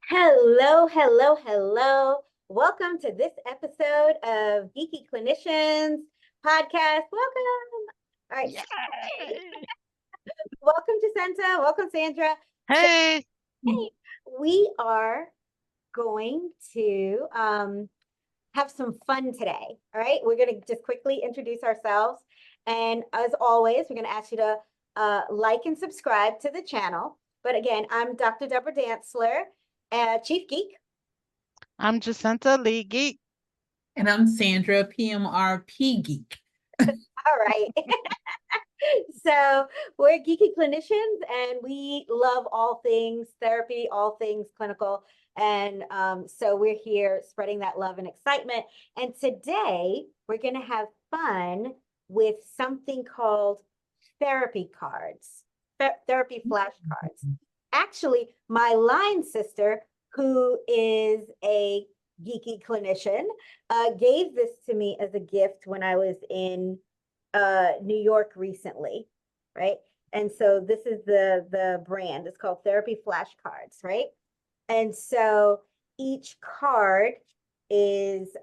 Hello, hello, hello. Welcome to this episode of Geeky Clinicians podcast. Welcome. All right. Yay! Welcome to Santa. Welcome, Sandra. Hey, Today, we are going to have some fun today. All right. We're going to just quickly introduce ourselves. And as always, we're going to ask you to like and subscribe to the channel. But again, I'm Dr. Deborah Dantzler, Chief Geek. I'm Jacinta Lee Geek. And I'm Sandra, PMRP Geek. All right. So we're geeky clinicians and we love all things therapy, all things clinical. And so we're here spreading that love and excitement. And today we're going to have fun with something called therapy cards, therapy flashcards. Actually, my line sister, who is a geeky clinician, gave this to me as a gift when I was in New York recently, right? And so this is the brand. It's called Therapy Flashcards, right? And so each card is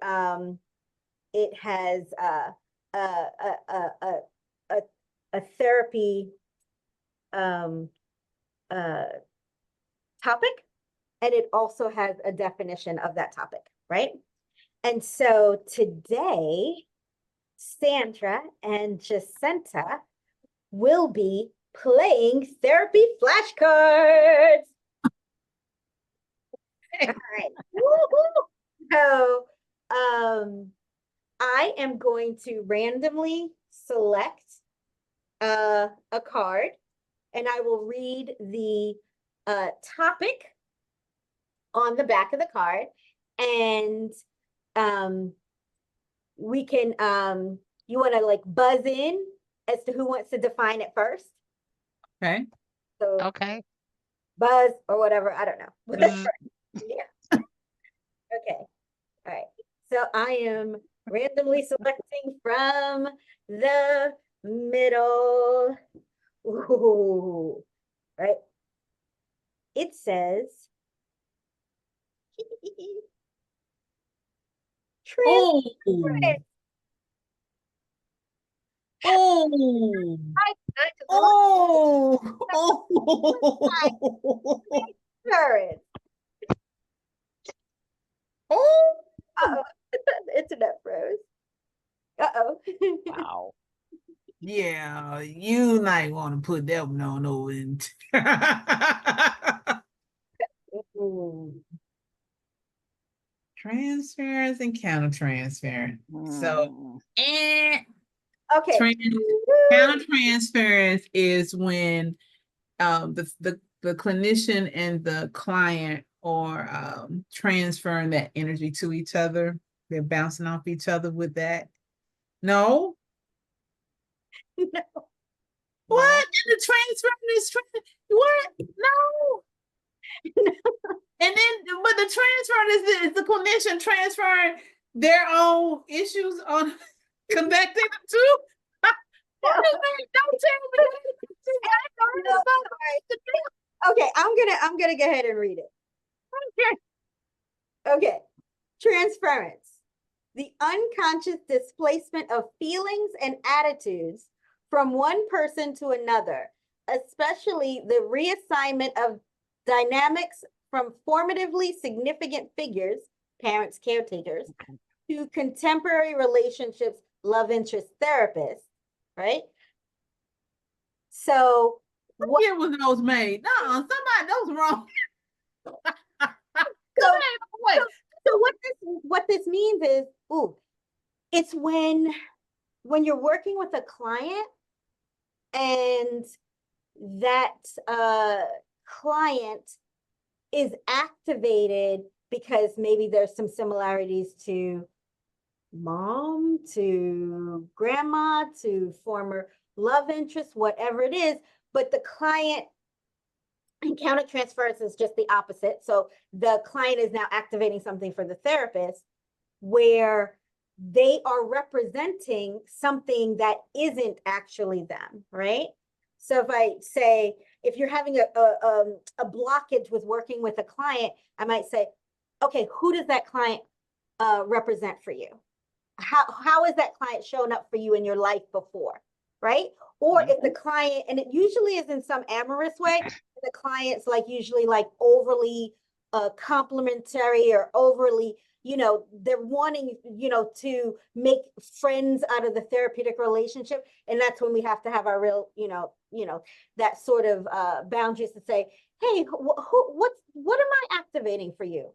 it has a a therapy topic, and it also has a definition of that topic, right? And so today, Sandra and Jacinta will be playing therapy flashcards. All right. So I am going to randomly select a card, and I will read the topic on the back of the card, and we can you want to like buzz in as to who wants to define it first. Okay. So Okay. buzz or whatever, I don't know. Bzz. Yeah. Okay. All right. So I am randomly selecting from the middle. Ooh. Right. It says Oh, Transference. oh, Transference. oh. Uh-oh. The internet froze. Uh-oh. Wow. Yeah, you might want to put that one on over. Ooh. Transference and countertransference. So, Okay. countertransference is when the clinician and the client are transferring that energy to each other. They're bouncing off each other with that. No? No. What? And the transferring is what? No. And then, but the transfer is the clinician transferring their own issues on connecting the two. What is that? Don't tell me. Okay, I'm gonna go ahead and read it. Okay. Okay. Transference. The unconscious displacement of feelings and attitudes from one person to another, especially the reassignment of dynamics from formatively significant figures, parents, caretakers, to contemporary relationships, love interest therapists, right? So what year was those made? No, somebody those wrong. So, what this means is, it's when you're working with a client and that client is activated because maybe there's some similarities to mom, to grandma, to former love interest, whatever it is, but the client and countertransference is just the opposite. So the client is now activating something for the therapist where they are representing something that isn't actually them, right? So if I say, if you're having a blockage with working with a client, I might say, okay, who does that client represent for you? How has that client shown up for you in your life before, right? Or if the client, and it usually is in some amorous way, the client's like usually like overly complimentary or overly, they're wanting, to make friends out of the therapeutic relationship. And that's when we have to have our real, that sort of boundaries to say, hey, what am I activating for you?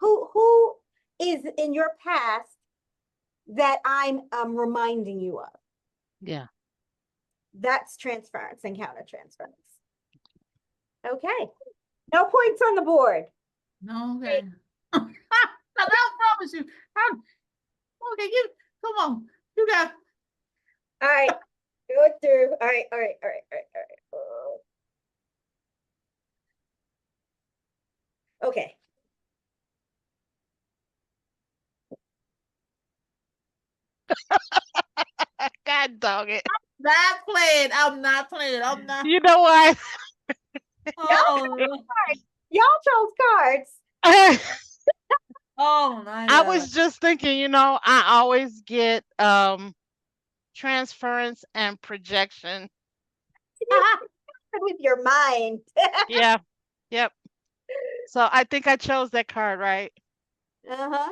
Who is in your past that I'm reminding you of? Yeah. That's transference and countertransference. Okay. No points on the board. No, okay. I promise you. Okay, come on. You got. All right. Go through. All right. Okay. God dog it. I'm not playing. I'm not. You know what? Oh, Y'all chose cards. oh my I God. was just thinking, I always get transference and projection. With your mind. Yeah. Yep. So I think I chose that card, right? Uh-huh.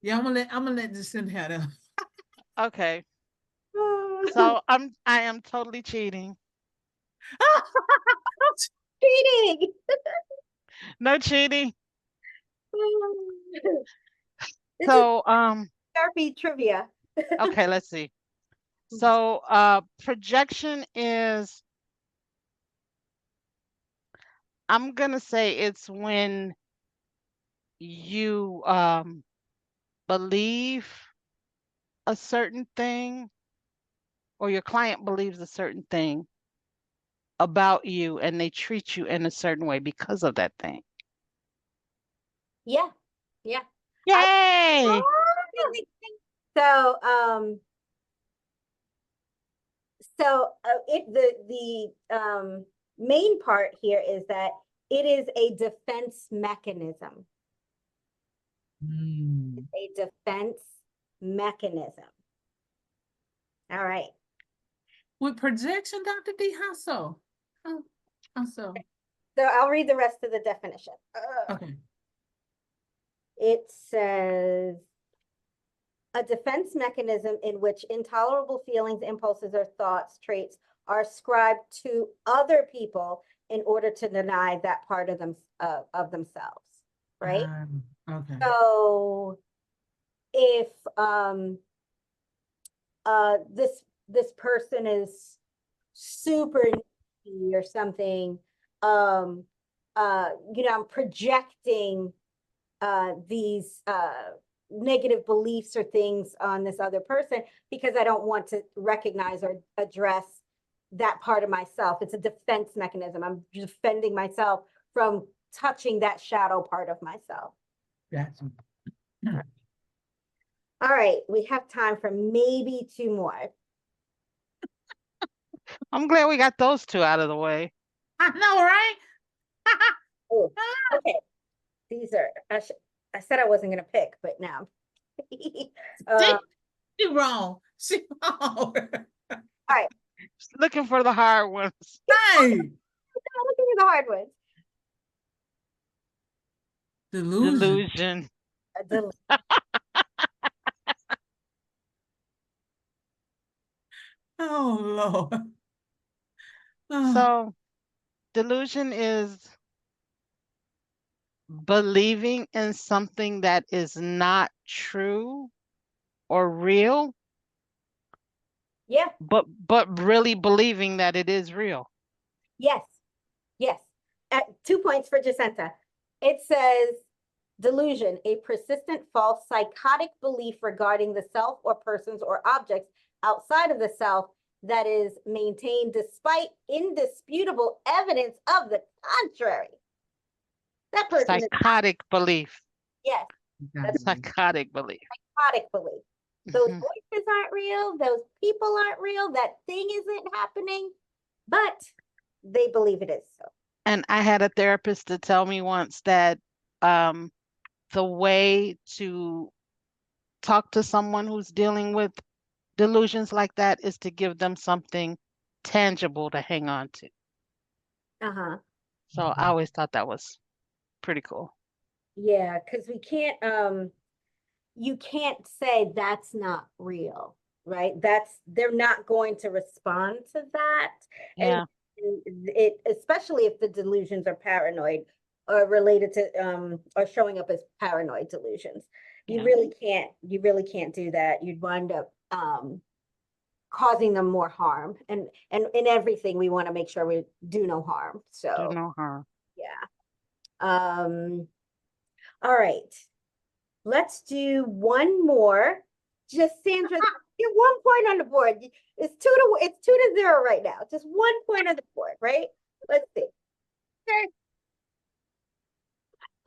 Yeah, I'm gonna let this in here. Okay. So I am totally cheating. Cheating. No cheating. This is So therapy trivia. okay, let's see. So projection is, I'm gonna say it's when you believe a certain thing, or your client believes a certain thing about you, and they treat you in a certain way because of that thing. Yeah. Yeah. Yay! So, the main part here is that it is a defense mechanism. Mm. A defense mechanism. All right. With projection, Dr. D, how so? How so? So I'll read the rest of the definition. Okay. It says a defense mechanism in which intolerable feelings, impulses, or thoughts, traits are ascribed to other people in order to deny that part of themselves, right? Okay. So if this person is super needy or something, I'm projecting these negative beliefs or things on this other person because I don't want to recognize or address that part of myself. It's a defense mechanism. I'm defending myself from touching that shadow part of myself. Gotcha. All right, we have time for maybe two more. I'm glad we got those two out of the way. I know, right? Oh, okay. These are, I said I wasn't going to pick, but now. She wrong. She wrong. All right. Looking for the hard ones. Hey. Looking at the hard ones. Delusion. Oh, Lord. So delusion is believing in something that is not true or real. Yeah. But really believing that it is real. Yes. Yes. 2 points for Jacinta. It says delusion, a persistent false psychotic belief regarding the self or persons or objects outside of the self that is maintained despite indisputable evidence of the contrary. That person psychotic belief. Yes. Psychotic belief. psychotic belief. Those Mhm. voices aren't real, those people aren't real, that thing isn't happening, but they believe it is so. And I had a therapist to tell me once that um, the way to talk to someone who's dealing with delusions like that is to give them something tangible to hang on to. Uh-huh. So I always thought that was pretty cool. Yeah, because we can't you can't say that's not real, right? They're not going to respond to that. And Yeah. it, especially if the delusions are paranoid or related to or showing up as paranoid delusions. Yeah. You really can't do that. You'd wind up causing them more harm. And in everything we want to make sure we do no harm. Do So no harm. yeah. All right. Let's do one more. Just Sandra, get 1 point on the board. It's 2-0 right now. Just 1 point on the board, right? Let's see. Okay.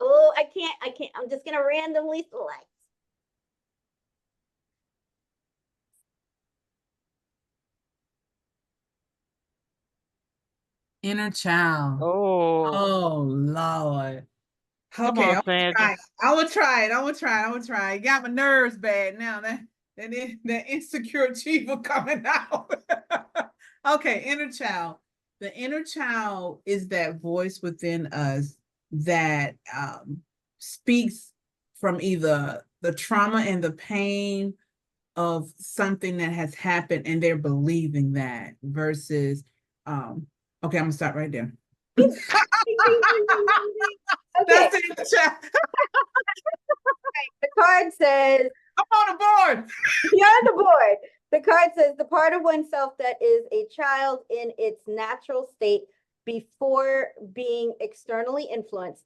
Oh, I can't. I'm just gonna randomly select. Inner child. Oh, Oh Lord. come Okay, on, I'm gonna try Sandra. it. I'm gonna try it. I'm gonna try it. I'm gonna try it. Got my nerves bad now. That insecure achiever coming out. Okay, inner child. The inner child is that voice within us that speaks from either the trauma and the pain of something that has happened, and they're believing that versus okay, I'm gonna stop right there. Okay, That's the inner child. the card says, I'm on the board. you're on the board. The card says the part of oneself that is a child in its natural state before being externally influenced,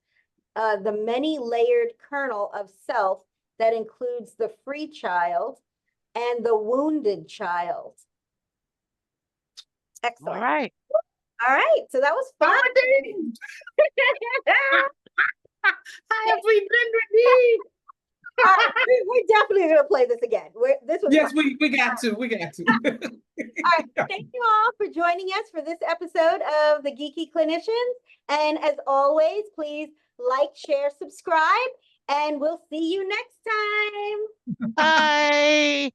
the many layered kernel of self that includes the free child and the wounded child. All Excellent. right. All right. So that was fun. How have we been redeemed? We're definitely going to play this again. This was Yes, fun. we got to. We got to. All right. Thank you all for joining us for this episode of the Geeky Clinicians. And as always, please like, share, subscribe, and we'll see you next time. Bye.